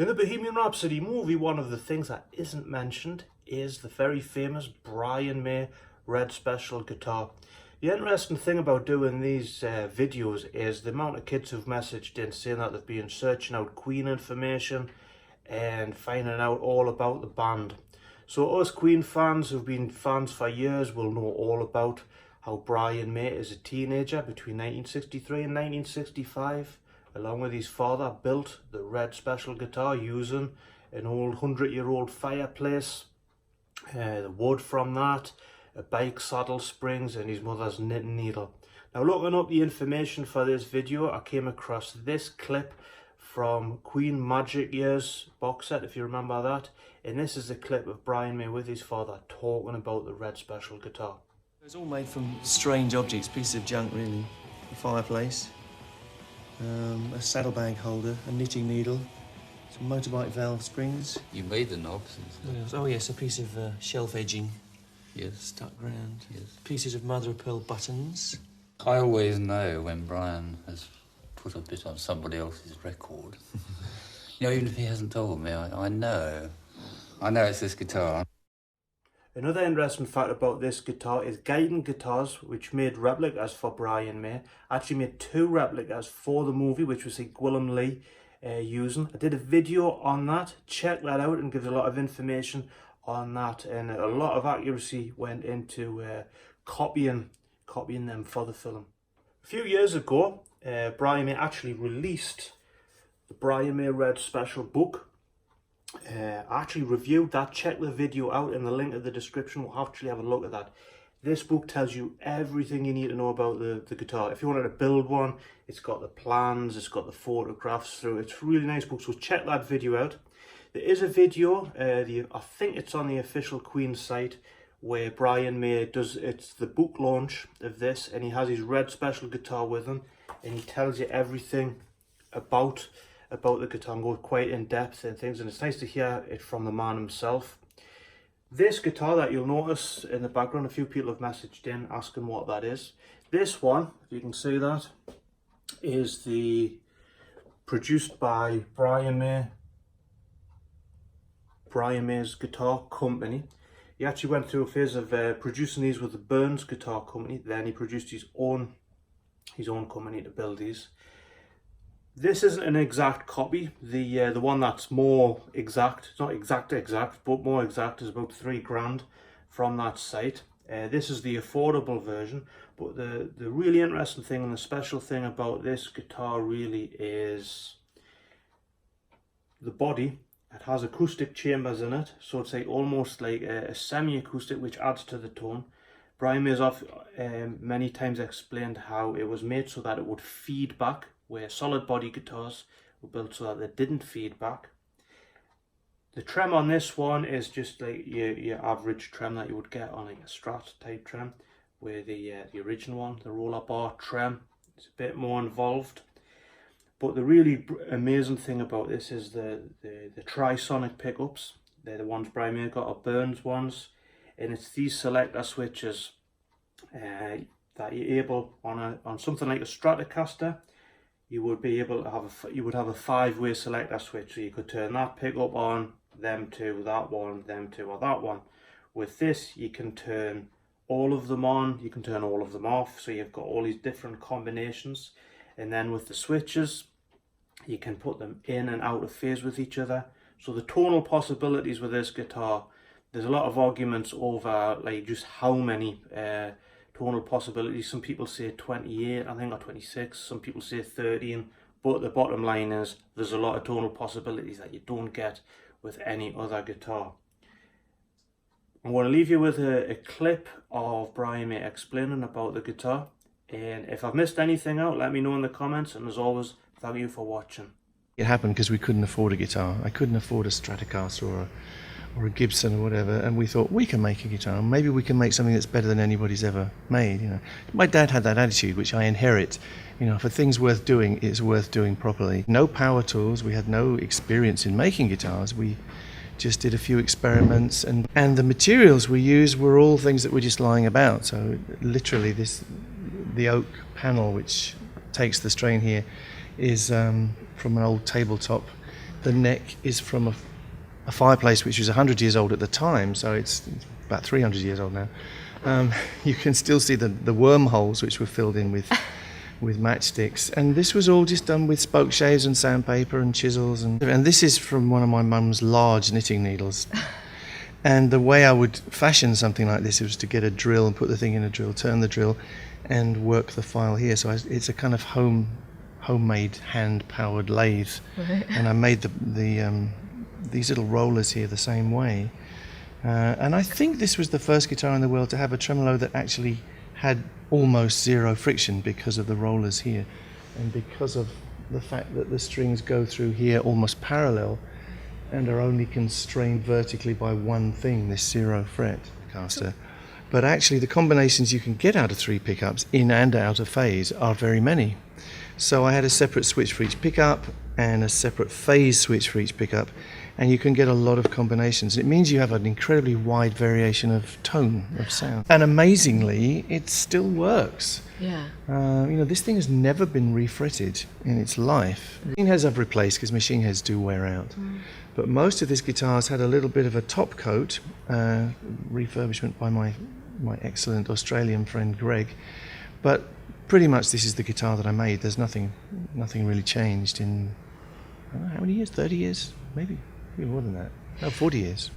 In the Bohemian Rhapsody movie, one of the things that isn't mentioned is the very famous Brian May Red Special guitar. The interesting thing about doing these videos is the amount of kids who've messaged in saying that they've been searching out Queen information and finding out all about the band. So us Queen fans who've been fans for years will know all about how Brian May, as a teenager between 1963 and 1965, along with his father, built the Red Special guitar using an old 100-year-old Fireplace, the wood from that, a bike saddle springs and his mother's knitting needle. Now, looking up the information for this video, I came across this clip from Queen Magic Years box set, if you remember that, and this is a clip of Brian May with his father talking about the Red Special guitar. It's all made from strange objects, pieces of junk really. A fireplace, a saddlebag holder, a knitting needle, some motorbike valve springs. You made the knobs. Oh yes, a piece of shelf edging. Yes. Stuck round. Yes. Pieces of mother of pearl buttons. I always know when Brian has put a bit on somebody else's record. You know, even if he hasn't told me, I know. I know it's this guitar. Another interesting fact about this guitar is Guidon Guitars, which made replicas for Brian May, actually made 2 replicas for the movie, which we see Gwilym Lee using. I did a video on that. Check that out and gives a lot of information on that, and a lot of accuracy went into copying them for the film. A few years ago, Brian May actually released the Brian May Red Special book. I actually reviewed that. Check the video out in the link in the description. We'll actually have a look at that. This book tells you everything you need to know about the guitar. If you wanted to build one, it's got the plans, it's got the photographs through. It's a really nice book, so check that video out. There is a video, I think it's on the official Queen site, where Brian May it's the book launch of this, and he has his Red Special guitar with him, and he tells you everything about the guitar and goes quite in depth and things, and it's nice to hear it from the man himself. This guitar that you'll notice in the background, a few people have messaged in asking what that is. This one, if you can see that, is produced by Brian May's guitar company. He actually went through a phase of producing these with the Burns Guitar Company, then he produced his own company to build these. This isn't an exact copy. The one that's more exact, it's not exact, but more exact, is about $3,000 from that site. This is the affordable version, but the really interesting thing and the special thing about this guitar really is the body. It has acoustic chambers in it, so it's like almost like a semi-acoustic, which adds to the tone. Brian May has many times explained how it was made so that it would feed back, where solid body guitars were built so that they didn't feed back. The trem on this one is just like your average trem that you would get on like a Strat type trem, where the original one, the roller bar trem, is a bit more involved. But the really amazing thing about this is the trisonic pickups. They're the ones Brian May got, are Burns ones, and it's these selector switches that you're able on something like a Stratocaster. You would be able to have a 5-way selector switch, so you could turn that pickup on, them two, that one, them two, or that one. With this, you can turn all of them on, you can turn all of them off, so you've got all these different combinations. And then with the switches, you can put them in and out of phase with each other. So the tonal possibilities with this guitar, there's a lot of arguments over like just how many tonal possibilities. Some people say 28, I think, or 26. Some people say 13. But the bottom line is there's a lot of tonal possibilities that you don't get with any other guitar. I'm going to leave you with a clip of Brian May explaining about the guitar. And if I've missed anything out, let me know in the comments. And as always, thank you for watching. It happened because we couldn't afford a guitar. I couldn't afford a Stratocaster or a Gibson or whatever, and we thought we can make a guitar. Maybe we can make something that's better than anybody's ever made. You know, my dad had that attitude, which I inherit. You know, for things worth doing, it's worth doing properly. No power tools. We had no experience in making guitars. We just did a few experiments, and the materials we used were all things that were just lying about. So literally, the oak panel which takes the strain here is from an old tabletop The neck is from a fireplace which was 100 years old at the time, so it's about 300 years old now. You can still see the wormholes which were filled in with matchsticks, and this was all just done with spoke shaves and sandpaper and chisels, and this is from one of my mum's large knitting needles. And the way I would fashion something like this was to get a drill and put the thing in a drill, turn the drill, and work the file here. So it's a kind of homemade hand-powered lathe, right. And I made these little rollers here the same way. And I think this was the first guitar in the world to have a tremolo that actually had almost zero friction because of the rollers here, and because of the fact that the strings go through here almost parallel and are only constrained vertically by one thing, this 0 fret caster. But actually the combinations you can get out of 3 pickups in and out of phase are very many. So I had a separate switch for each pickup and a separate phase switch for each pickup, and you can get a lot of combinations. It means you have an incredibly wide variation of tone, of sound. And amazingly, it still works. Yeah. This thing has never been refretted in its life. Machine heads I've replaced because machine heads do wear out. But most of this guitar's had a little bit of a top coat, refurbishment by my excellent Australian friend Greg. But pretty much this is the guitar that I made. There's nothing really changed in, I don't know, how many years? 30 years? Maybe more than that. No, 40 years.